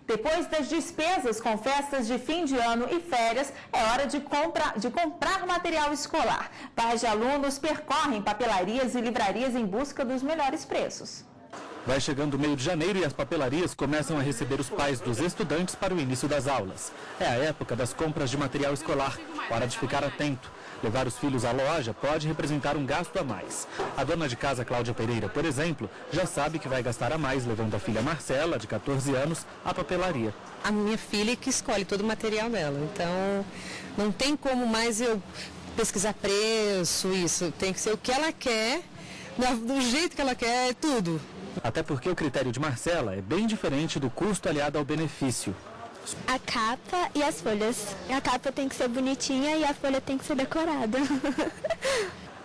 Depois das despesas com festas de fim de ano e férias, é hora de comprar material escolar. Pais de alunos percorrem papelarias e livrarias em busca dos melhores preços. Vai chegando o meio de janeiro e as papelarias começam a receber os pais dos estudantes para o início das aulas. É a época das compras de material escolar. Hora de ficar atento. Levar os filhos à loja pode representar um gasto a mais. A dona de casa, Cláudia Pereira, por exemplo, já sabe que vai gastar a mais levando a filha Marcela, de 14 anos, à papelaria. A minha filha que escolhe todo o material dela, então não tem como mais eu pesquisar preço, isso. Tem que ser o que ela quer, do jeito que ela quer, tudo. Até porque o critério de Marcela é bem diferente do custo aliado ao benefício. A capa e as folhas. A capa tem que ser bonitinha e a folha tem que ser decorada.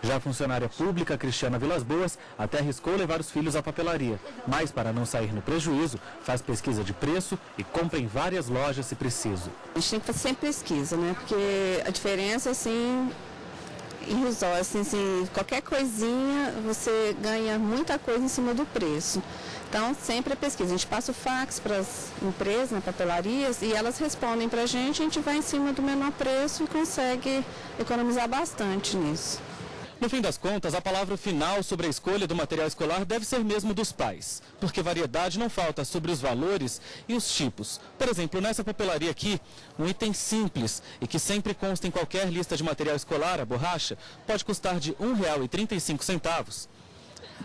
Já a funcionária pública, Cristiana Vilas Boas, até arriscou levar os filhos à papelaria. Mas, para não sair no prejuízo, faz pesquisa de preço e compra em várias lojas se preciso. A gente tem que fazer sempre pesquisa, né? Porque a diferença, assim, irrisória, assim, qualquer coisinha você ganha muita coisa em cima do preço. Então, sempre é pesquisa. A gente passa o fax para as empresas, né, papelarias, e elas respondem para a gente vai em cima do menor preço e consegue economizar bastante nisso. No fim das contas, a palavra final sobre a escolha do material escolar deve ser mesmo dos pais, porque variedade não falta sobre os valores e os tipos. Por exemplo, nessa papelaria aqui, um item simples e que sempre consta em qualquer lista de material escolar, a borracha, pode custar de R$ 1,35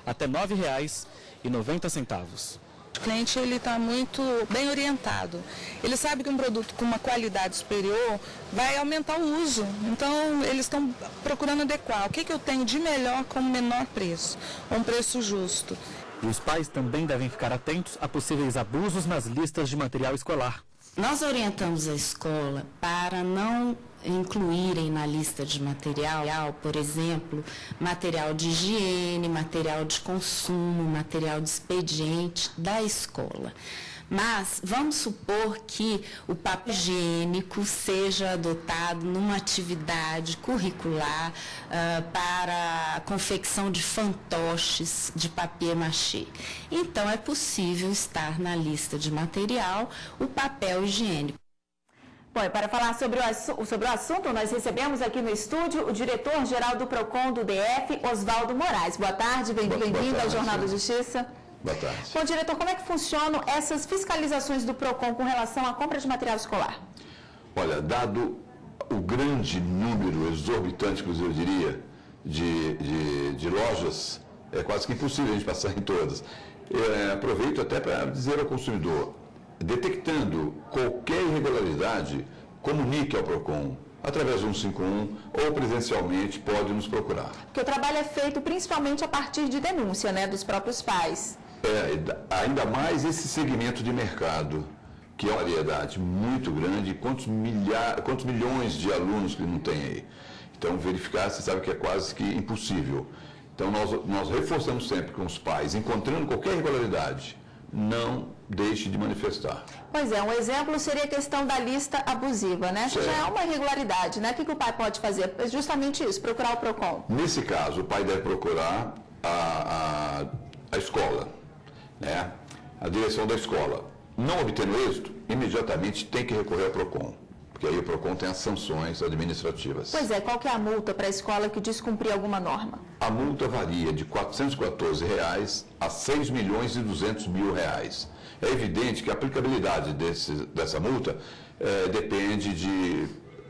até R$ 9,90. O cliente está muito bem orientado. Ele sabe que um produto com uma qualidade superior vai aumentar o uso. Então, eles estão procurando adequar. O que eu tenho de melhor com o menor preço, um preço justo. E os pais também devem ficar atentos a possíveis abusos nas listas de material escolar. Nós orientamos a escola para não incluírem na lista de material, por exemplo, material de higiene, material de consumo, material de expediente da escola. Mas vamos supor que o papel higiênico seja adotado numa atividade curricular para a confecção de fantoches de papier-mâché. Então, é possível estar na lista de material o papel higiênico. Bom, e para falar sobre o assunto, nós recebemos aqui no estúdio o diretor-geral do PROCON do DF, Oswaldo Moraes. Boa tarde, bem-vindo ao Jornal da Justiça. Boa tarde. Bom, diretor, como é que funcionam essas fiscalizações do PROCON com relação à compra de material escolar? Olha, dado o grande número, exorbitante, inclusive eu diria, de lojas, é quase que impossível a gente passar em todas. Aproveito até para dizer ao consumidor, detectando qualquer irregularidade, comunique ao PROCON, através do 151 ou presencialmente, pode nos procurar. Porque o trabalho é feito principalmente a partir de denúncia, né, dos próprios pais. Ainda mais esse segmento de mercado, que é uma variedade muito grande, quantos milhões de alunos que não tem aí. Então, verificar, você sabe que é quase que impossível. Então, nós reforçamos sempre com os pais, encontrando qualquer irregularidade, não deixe de manifestar. Pois é, um exemplo seria a questão da lista abusiva, né? Que já é uma irregularidade, né? O que o pai pode fazer? É justamente isso, procurar o PROCON. Nesse caso, o pai deve procurar a escola, né? A direção da escola. Não obtendo êxito, imediatamente tem que recorrer ao PROCON, porque aí o PROCON tem as sanções administrativas. Pois é, qual que é a multa para a escola que descumprir alguma norma? A multa varia de R$ 414 a R$ 6.200.000. É evidente que a aplicabilidade dessa multa depende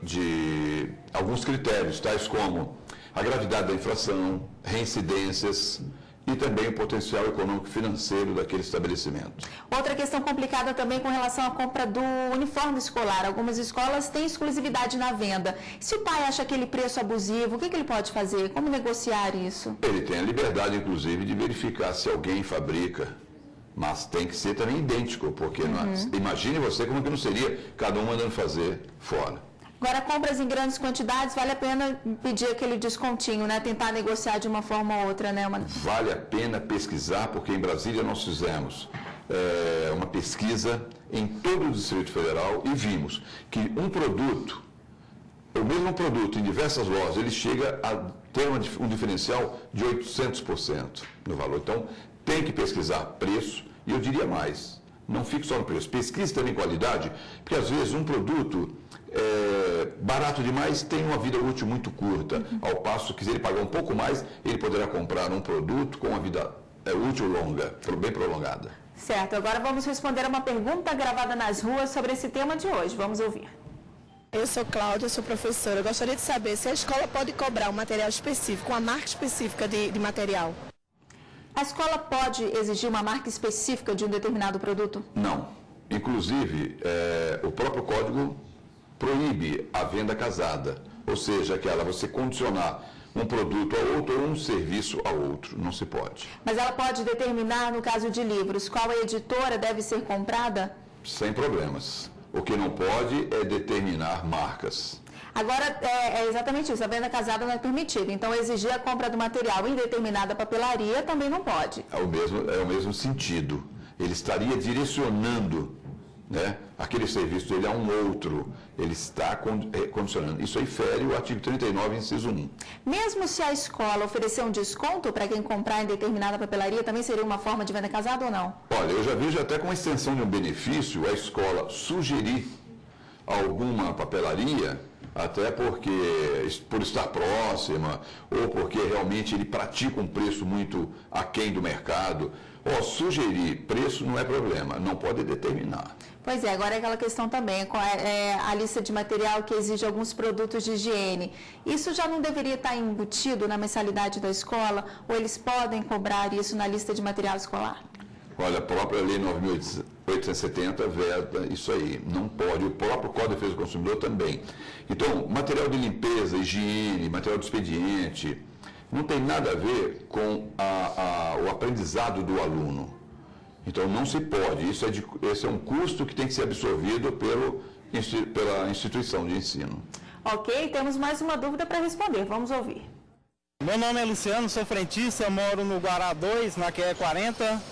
de alguns critérios, tais como a gravidade da infração, reincidências e também o potencial econômico financeiro daquele estabelecimento. Outra questão complicada também com relação à compra do uniforme escolar. Algumas escolas têm exclusividade na venda. Se o pai acha aquele preço abusivo, o que ele pode fazer? Como negociar isso? Ele tem a liberdade, inclusive, de verificar se alguém fabrica, mas tem que ser também idêntico, porque imagine você como que não seria cada um mandando fazer fora. Agora, compras em grandes quantidades, vale a pena pedir aquele descontinho, né? Tentar negociar de uma forma ou outra, né? Vale a pena pesquisar, porque em Brasília nós fizemos uma pesquisa em todo o Distrito Federal e vimos que o mesmo produto em diversas lojas, ele chega a ter um diferencial de 800% no valor. Então, tem que pesquisar preço e eu diria mais, Não fique só no preço. Pesquise também qualidade, porque às vezes um produto barato demais tem uma vida útil muito curta, ao passo que se ele pagar um pouco mais, ele poderá comprar um produto com uma vida útil longa, bem prolongada. Certo, agora vamos responder a uma pergunta gravada nas ruas sobre esse tema de hoje. Vamos ouvir. Eu sou Cláudia, sou professora. Eu gostaria de saber se a escola pode cobrar um material específico, uma marca específica de material. A escola pode exigir uma marca específica de um determinado produto? Não. Inclusive, o próprio código proíbe a venda casada, ou seja, você condicionar um produto a outro ou um serviço a outro, não se pode. Mas ela pode determinar, no caso de livros, qual editora deve ser comprada? Sem problemas. O que não pode é determinar marcas. Agora, é exatamente isso, a venda casada não é permitida. Então, exigir a compra do material em determinada papelaria também não pode. É o mesmo sentido. Ele estaria direcionando, né, aquele serviço dele a um outro. Ele está condicionando. Isso aí fere o artigo 39, inciso 1. Mesmo se a escola oferecer um desconto para quem comprar em determinada papelaria, também seria uma forma de venda casada ou não? Olha, eu já vejo até com a extensão de um benefício a escola sugerir alguma papelaria, até porque, por estar próxima, ou porque realmente ele pratica um preço muito aquém do mercado. Sugerir preço não é problema, não pode determinar. Pois é, agora é aquela questão também, a lista de material que exige alguns produtos de higiene. Isso já não deveria estar embutido na mensalidade da escola, ou eles podem cobrar isso na lista de material escolar? Olha, a própria Lei 9.870 veta isso aí, não pode. O próprio Código de Defesa do Consumidor também. Então, material de limpeza, higiene, material de expediente, não tem nada a ver com o aprendizado do aluno. Então, não se pode. Esse é um custo que tem que ser absorvido pela instituição de ensino. Ok, temos mais uma dúvida para responder. Vamos ouvir. Meu nome é Luciano, sou frentista, moro no Guará 2, na QE 40.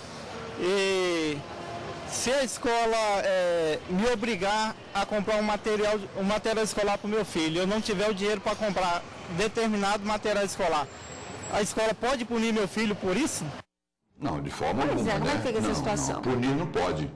E se a escola me obrigar a comprar um material escolar para o meu filho, eu não tiver o dinheiro para comprar determinado material escolar, a escola pode punir meu filho por isso? Não, de forma alguma. Como é que fica essa situação? Não, punir não pode.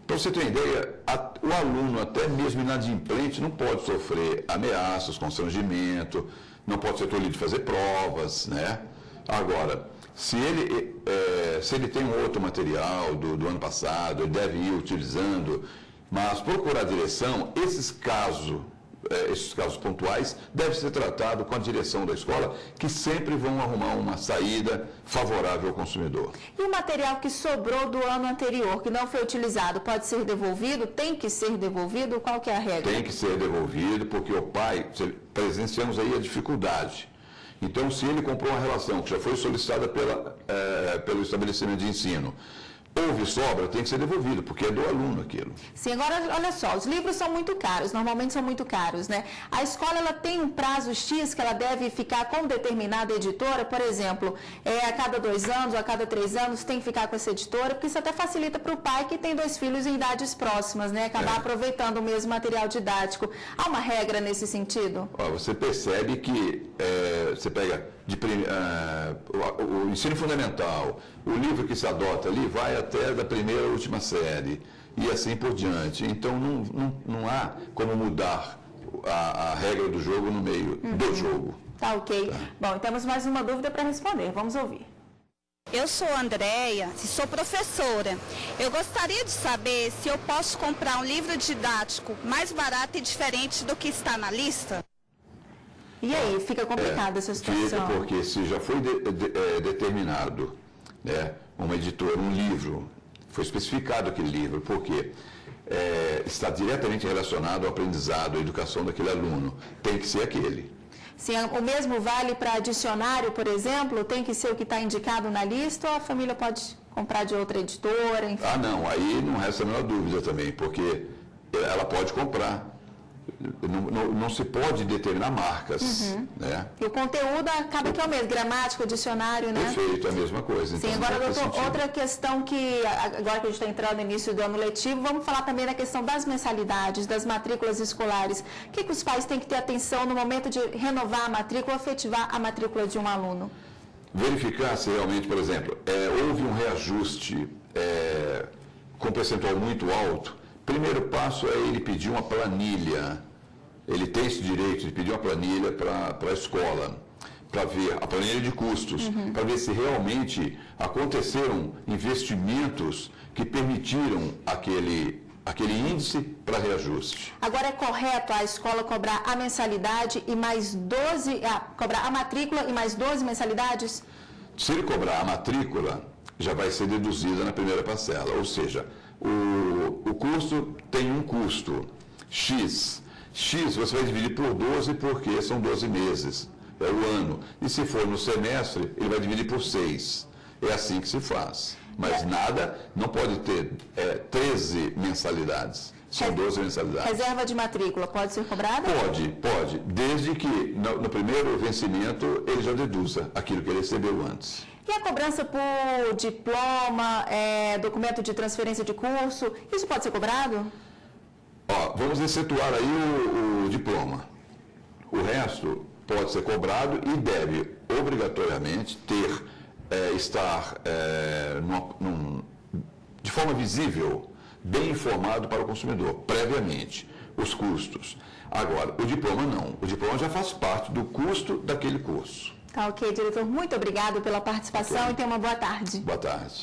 Para você ter uma ideia, o aluno, até mesmo inadimplente, não pode sofrer ameaças, constrangimento, não pode ser tolhido de fazer provas, né? Agora, se ele tem um outro material do ano passado, ele deve ir utilizando, mas procurar a direção, esses casos pontuais devem ser tratados com a direção da escola, que sempre vão arrumar uma saída favorável ao consumidor. E o material que sobrou do ano anterior, que não foi utilizado, pode ser devolvido? Tem que ser devolvido? Qual que é a regra? Tem que ser devolvido, porque o pai, presenciamos aí a dificuldade. Então, se ele comprou uma relação que já foi solicitada pelo estabelecimento de ensino, houve sobra, tem que ser devolvido, porque é do aluno aquilo. Sim, agora, olha só, os livros são muito caros, normalmente são muito caros, né? A escola, ela tem um prazo X que ela deve ficar com determinada editora, por exemplo, a cada 2 anos ou a cada 3 anos tem que ficar com essa editora, porque isso até facilita para o pai que tem 2 filhos em idades próximas, né? Acabar aproveitando o mesmo material didático. Há uma regra nesse sentido? Você percebe que você pega o ensino fundamental, o livro que se adota ali vai até da primeira à última série e assim por diante. Então não há como mudar a regra do jogo no meio do jogo. Tá, ok. Tá. Bom, temos mais uma dúvida para responder. Vamos ouvir. Eu sou a Andréia, sou professora. Eu gostaria de saber se eu posso comprar um livro didático mais barato e diferente do que está na lista? E aí, fica complicada essa situação? Fica, porque se já foi determinado, né, uma editora, um livro, foi especificado aquele livro, porque está diretamente relacionado ao aprendizado, à educação daquele aluno. Tem que ser aquele. Sim, o mesmo vale para dicionário, por exemplo? Tem que ser o que está indicado na lista ou a família pode comprar de outra editora? Enfim? Não, aí não resta a menor dúvida também, porque ela pode comprar. Não se pode determinar marcas, né? E o conteúdo acaba que é o mesmo, gramática, dicionário, né? Perfeito, é a mesma coisa. Sim, então, agora, doutor, outra questão que, agora que a gente está entrando no início do ano letivo, vamos falar também da questão das mensalidades, das matrículas escolares. O que os pais têm que ter atenção no momento de renovar a matrícula, efetivar a matrícula de um aluno? Verificar se realmente, por exemplo, houve um reajuste com percentual muito alto, primeiro passo é ele pedir uma planilha. Ele tem esse direito de pedir uma planilha para a escola, para ver a planilha de custos, para ver se realmente aconteceram investimentos que permitiram aquele índice para reajuste. Agora, é correto a escola cobrar a mensalidade e mais 12, cobrar a matrícula e mais 12 mensalidades? Se ele cobrar a matrícula, já vai ser deduzida na primeira parcela, ou seja, o custo tem um custo X. X você vai dividir por 12 porque são 12 meses, é o ano. E se for no semestre, ele vai dividir por 6. É assim que se faz. Mas nada, não pode ter 13 mensalidades. São 12 mensalidades. Reserva de matrícula pode ser cobrada? Pode. Desde que no primeiro vencimento ele já deduza aquilo que ele recebeu antes. E a cobrança por diploma, documento de transferência de curso, isso pode ser cobrado? Vamos excetuar aí o diploma. O resto pode ser cobrado e deve obrigatoriamente estar de forma visível, bem informado para o consumidor, previamente, os custos. Agora, o diploma não. O diploma já faz parte do custo daquele curso. Tá ok, diretor. Muito obrigado pela participação e tenha uma boa tarde. Boa tarde.